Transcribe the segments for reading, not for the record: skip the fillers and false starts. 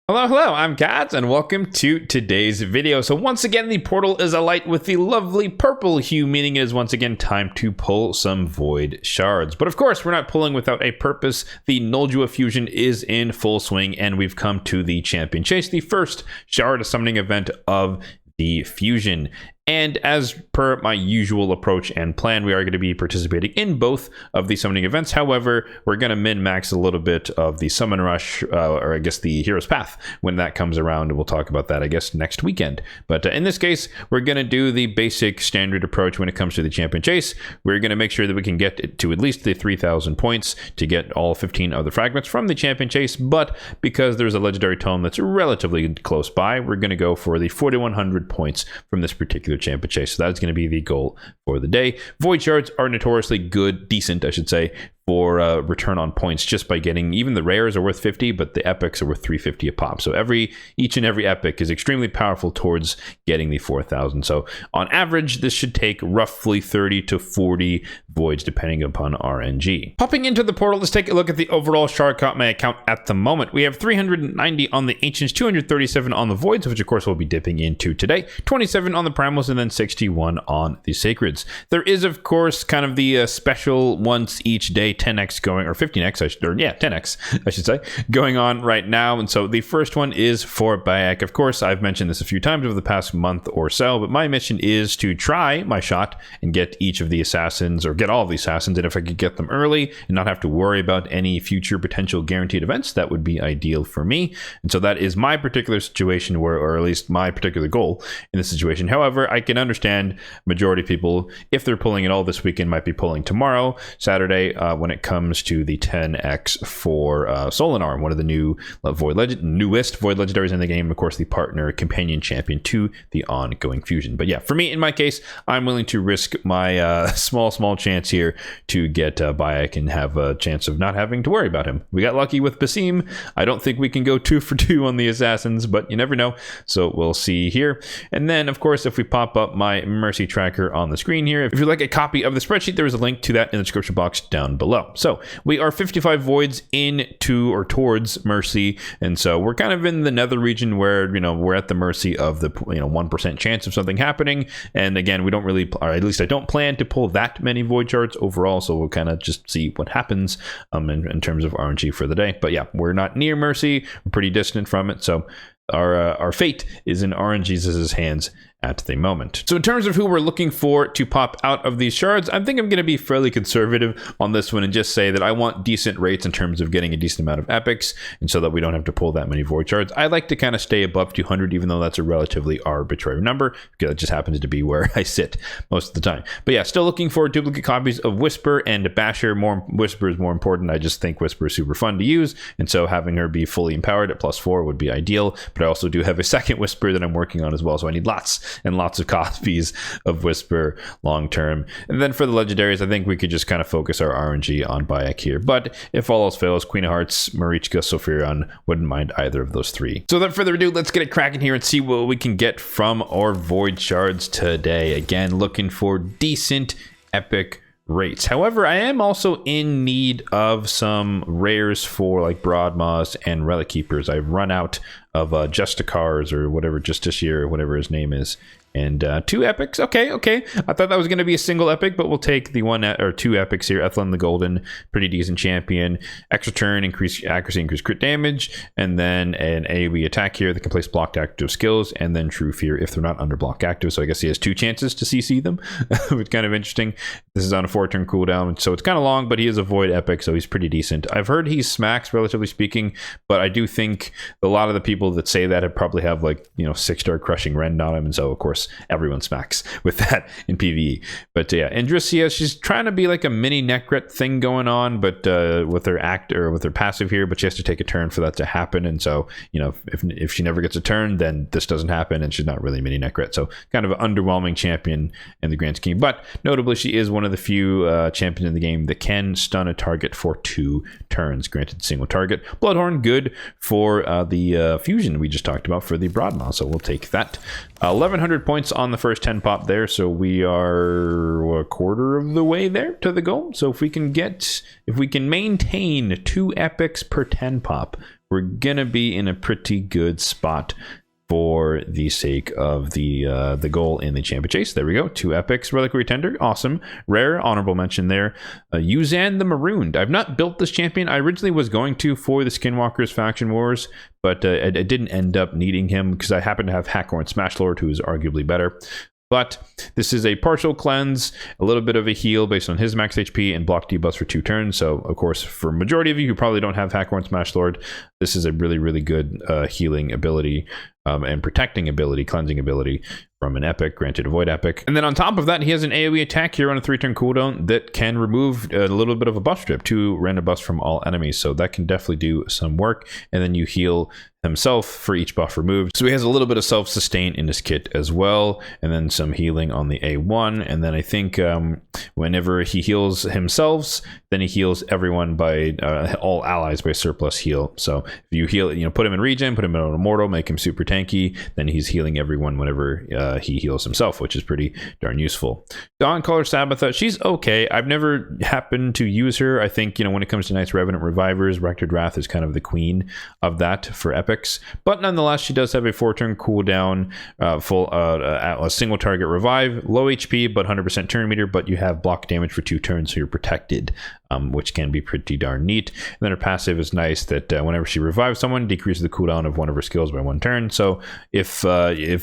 Hello, I'm Kads, and welcome to today's video. So once again, the portal is alight with the lovely purple hue, meaning it is once again time to pull some void shards. But of course, we're not pulling without a purpose. The Legendary Fusion is in full swing, and we've come to the Champion Chase, the first shard summoning event of the Fusion. And as per my usual approach and plan, we are going to be participating in both of the summoning events. However, we're going to min-max a little bit of the Summon Rush, or I guess the Hero's Path, when that comes around. We'll talk about that, I guess, next weekend. But in this case, we're going to do the basic standard approach when it comes to the Champion Chase. We're going to make sure that we can get to at least the 3,000 points to get all 15 of the fragments from the Champion Chase. But because there's a Legendary Tome that's relatively close by, we're going to go for the 4,100 points from this particular Champion Chase. So that's going to be the goal for the day. Void shards are notoriously decent, I should say, for return on points just by getting, even the rares are worth 50, but the epics are worth 350 a pop. So each and every epic is extremely powerful towards getting the 4,000. So on average, this should take roughly 30 to 40 voids depending upon RNG. Popping into the portal, let's take a look at the overall shard count, my account at the moment. We have 390 on the ancients, 237 on the voids, which of course we'll be dipping into today, 27 on the primals, and then 61 on the sacreds. There is of course kind of the special once each day 10x going, or 15x, 10x, I should say, going on right now. And so the first one is for Bayek. Of course, I've mentioned this a few times over the past month or so, but my mission is to try my shot and get each of the assassins, or get all of the assassins, and if I could get them early and not have to worry about any future potential guaranteed events, that would be ideal for me. And so that is my particular situation, where, or at least my particular goal in this situation. However, I can understand majority of people, if they're pulling it all this weekend, might be pulling tomorrow, Saturday, when it comes to the 10x for Solinar, one of the newest void legendaries in the game, of course the partner companion champion to the ongoing Fusion. But yeah, for me, in my case, I'm willing to risk my small chance here to get Bayek and have a chance of not having to worry about him. We got lucky with Basim. I don't think we can go 2 for 2 on the assassins, but you never know, so we'll see here. And then of course, if we pop up my Mercy tracker on the screen here, if you'd like a copy of the spreadsheet, there is a link to that in the description box down below. So we are 55 voids into or towards Mercy, and so we're kind of in the nether region where, you know, we're at the mercy of the 1% chance of something happening. And again, we don't really, or at least I don't plan to pull that many void shards overall, so we'll kind of just see what happens in terms of RNG for the day. But yeah, we're not near Mercy, we're pretty distant from it, so our fate is in RNG's hands at the moment. So in terms of who we're looking for to pop out of these shards, I think I'm going to be fairly conservative on this one and just say that I want decent rates in terms of getting a decent amount of epics, and so that we don't have to pull that many void shards. I like to kind of stay above 200, even though that's a relatively arbitrary number, because it just happens to be where I sit most of the time. But yeah, still looking for duplicate copies of Whisper and Basher. Whisper is more important. I just think Whisper is super fun to use, and so having her be fully empowered at +4 would be ideal. But I also do have a second Whisper that I'm working on as well, so I need lots and lots of copies of Whisper long term. And then for the legendaries, I think we could just kind of focus our RNG on Bayek here. But if all else fails, Queen of Hearts, Marichka, Sophiron, wouldn't mind either of those three. So without further ado, let's get it cracking here and see what we can get from our void shards today. Again, looking for decent epic rates. However, I am also in need of some rares for like Broadmaws and Relic Keepers. I've run out of Justicars, or whatever, Justiciar, or whatever his name is. And 2 epics. Okay. I thought that was going to be a single epic, but we'll take the 1 or 2 epics here. Ethlin the Golden, pretty decent champion. Extra turn, increase accuracy, increase crit damage, and then an AoE attack here that can place blocked active skills, and then True Fear if they're not under block active. So I guess he has 2 chances to CC them, which is kind of interesting. This is on a 4-turn cooldown, so it's kind of long, but he is a void epic, so he's pretty decent. I've heard he smacks, relatively speaking, but I do think a lot of the people that say that probably have like 6-star crushing rend on him, and so of course everyone smacks with that in PvE. But yeah, Andrissia, she's trying to be like a mini Necret thing going on, but with her with her passive here, but she has to take a turn for that to happen. And so, if she never gets a turn, then this doesn't happen, and she's not really mini Necret. So kind of an underwhelming champion in the grand scheme. But notably, she is one of the few champions in the game that can stun a target for 2 turns, granted single target. Bloodhorn, good for the fusion we just talked about for the Broadmaw, so we'll take that. 1100 points on the first 10 pop there, so we are a quarter of the way there to the goal. So if we can maintain 2 epics per 10 pop, we're gonna be in a pretty good spot for the sake of the goal in the champion chase. There we go. 2 epics, reliquary tender, awesome. Rare, honorable mention there. Yuzan the Marooned. I've not built this champion. I originally was going to for the Skinwalkers faction wars, but I didn't end up needing him because I happen to have Hackhorn Smashlord, who is arguably better. But this is a partial cleanse, a little bit of a heal based on his max HP, and block debuffs for 2 turns. So, of course, for majority of you who probably don't have Hackhorn Smashlord, this is a really, really good healing ability and protecting ability, cleansing ability from an epic, granted a void epic. And then on top of that, he has an AoE attack here on a 3-turn cooldown that can remove a little bit of a buff strip, 2 random buffs from all enemies. So that can definitely do some work. And then you heal himself for each buff removed. So he has a little bit of self-sustain in his kit as well, and then some healing on the A1. And then I think whenever he heals himself, then he heals everyone by all allies by surplus heal. So if you heal, put him in regen, put him in immortal, make him super tanky, then he's healing everyone whenever he heals himself, which is pretty darn useful. Dawncaller Sabbatha, she's okay. I've never happened to use her. I think when it comes to Knights Revenant Revivers, Rectored Wrath is kind of the queen of that for epics, but nonetheless she does have a 4-turn cooldown, a single target revive, low HP but 100% turn meter, but you have block damage for 2 turns, so you're protected, which can be pretty darn neat. And then her passive is nice that whenever she revives someone, decreases the cooldown of one of her skills by 1 turn. So if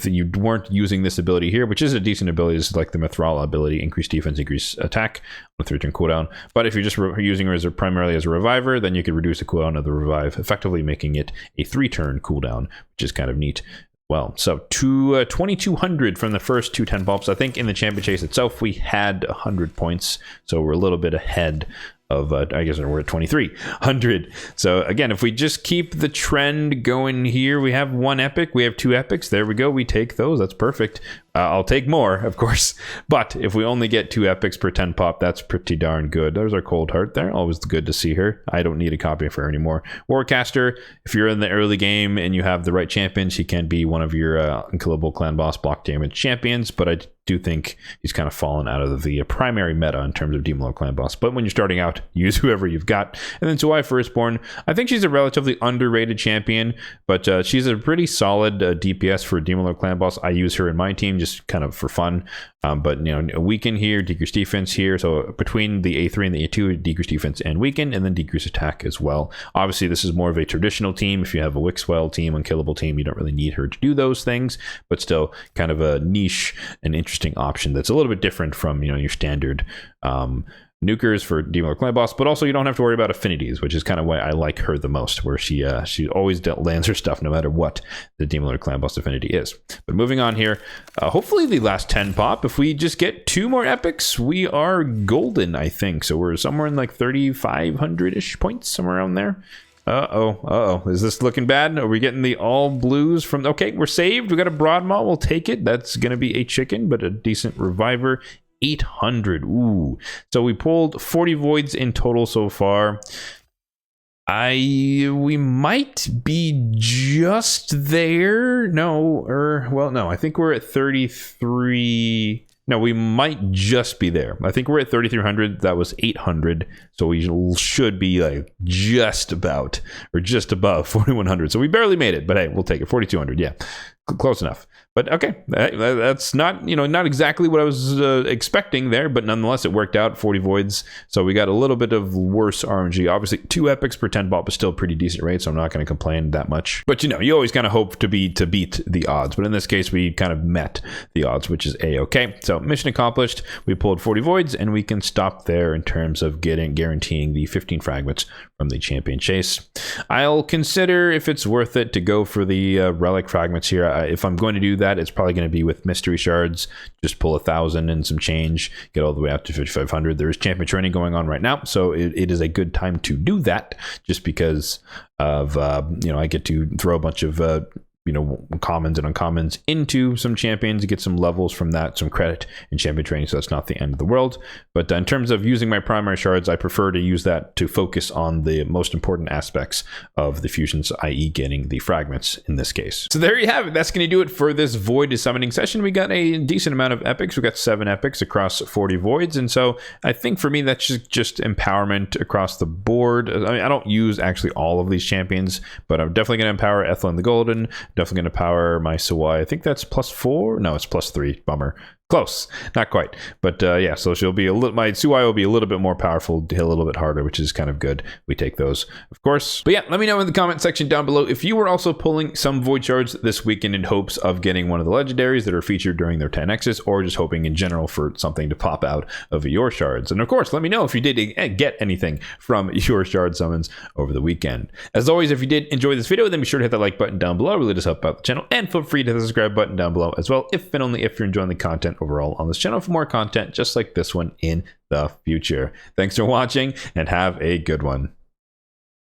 you weren't using this ability here, which is a decent ability, this is like the Mithrala ability, increase defense, increase attack on a 3-turn cooldown. But if you're just using her primarily as a reviver, then you could reduce the cooldown of the revive, effectively making it a 3-turn cooldown, which is kind of neat. Well, so 2,200 from the first 2 10 pops. I think in the champion chase itself, we had 100 points. So we're a little bit ahead of, I guess we're at 2,300. So again, if we just keep the trend going here, we have 1 epic, we have 2 epics. There we go. We take those. That's perfect. I'll take more, of course. But if we only get 2 epics per 10 pop, that's pretty darn good. There's our Cold Heart there. Always good to see her. I don't need a copy of her anymore. Warcaster, if you're in the early game and you have the right champion, she can be one of your unkillable clan boss block damage champions. But I do think he's kind of fallen out of the primary meta in terms of Demon Lord clan boss. But when you're starting out, use whoever you've got. And then Suai Firstborn, I think she's a relatively underrated champion, but she's a pretty solid DPS for Demon Lord clan boss. I use her in my team just kind of for fun. But a weaken here, decrease defense here. So between the A3 and the A2, decrease defense and weaken, and then decrease attack as well. Obviously, this is more of a traditional team. If you have a Wixwell team, unkillable team, you don't really need her to do those things, but still kind of a niche and interesting option that's a little bit different from your standard nukers for Demon Lord clan boss, but also you don't have to worry about affinities, which is kind of why I like her the most, where she always lands her stuff no matter what the Demon Lord clan boss affinity is. But moving on here, hopefully the last 10 pop, if we just get 2 more epics, we are golden, I think. So we're somewhere in like 3,500-ish points, somewhere around there. Is this looking bad? Are we getting the all blues from... Okay, we're saved. We got a Broadmaw. We'll take it. That's going to be a chicken, but a decent reviver. 800. Ooh. So we pulled 40 voids in total so far. We might be just there. No, I think we're at 33. No, we might just be there. I think we're at 3,300. That was 800. So we should be like just about or just above 4,100. So we barely made it, but hey, we'll take it. 4,200. Yeah, close enough. But okay, that's not not exactly what I was expecting there, but nonetheless it worked out. 40 voids, so we got a little bit of worse RNG. Obviously 2 epics per 10 bot was still a pretty decent rate, so I'm not going to complain that much. But you always kind of hope to beat the odds, but in this case we kind of met the odds, which is a-okay. So mission accomplished. We pulled 40 voids, and we can stop there in terms of guaranteeing the 15 fragments from the champion chase. I'll consider if it's worth it to go for the relic fragments here. If I'm going to do that, it's probably going to be with mystery shards. Just pull 1,000 and some change, get all the way up to 5,500. There is champion training going on right now, so it is a good time to do that, just because of I get to throw a bunch of commons and uncommons into some champions to get some levels from that, some credit in champion training, so that's not the end of the world. But in terms of using my primary shards, I prefer to use that to focus on the most important aspects of the fusions, i.e. getting the fragments in this case. So there you have it. That's going to do it for this void summoning session. We got a decent amount of epics. We got 7 epics across 40 voids, and so I think for me that's just empowerment across the board. I mean, I don't use actually all of these champions, but I'm definitely going to empower Ethlin the Golden, definitely going to power my Sawai. I think that's +4. No, it's +3. Bummer. Close, not quite, but yeah. So she'll be my Sawai will be a little bit more powerful, hit a little bit harder, which is kind of good. We take those, of course. But yeah, let me know in the comment section down below if you were also pulling some void shards this weekend in hopes of getting one of the legendaries that are featured during their 10x's, or just hoping in general for something to pop out of your shards. And of course, let me know if you did get anything from your shard summons over the weekend. As always, if you did enjoy this video, then be sure to hit that like button down below. It really does help out the channel, and feel free to hit the subscribe button down below as well, if and only if you're enjoying the content overall on this channel, for more content just like this one in the future. Thanks for watching, and have a good one.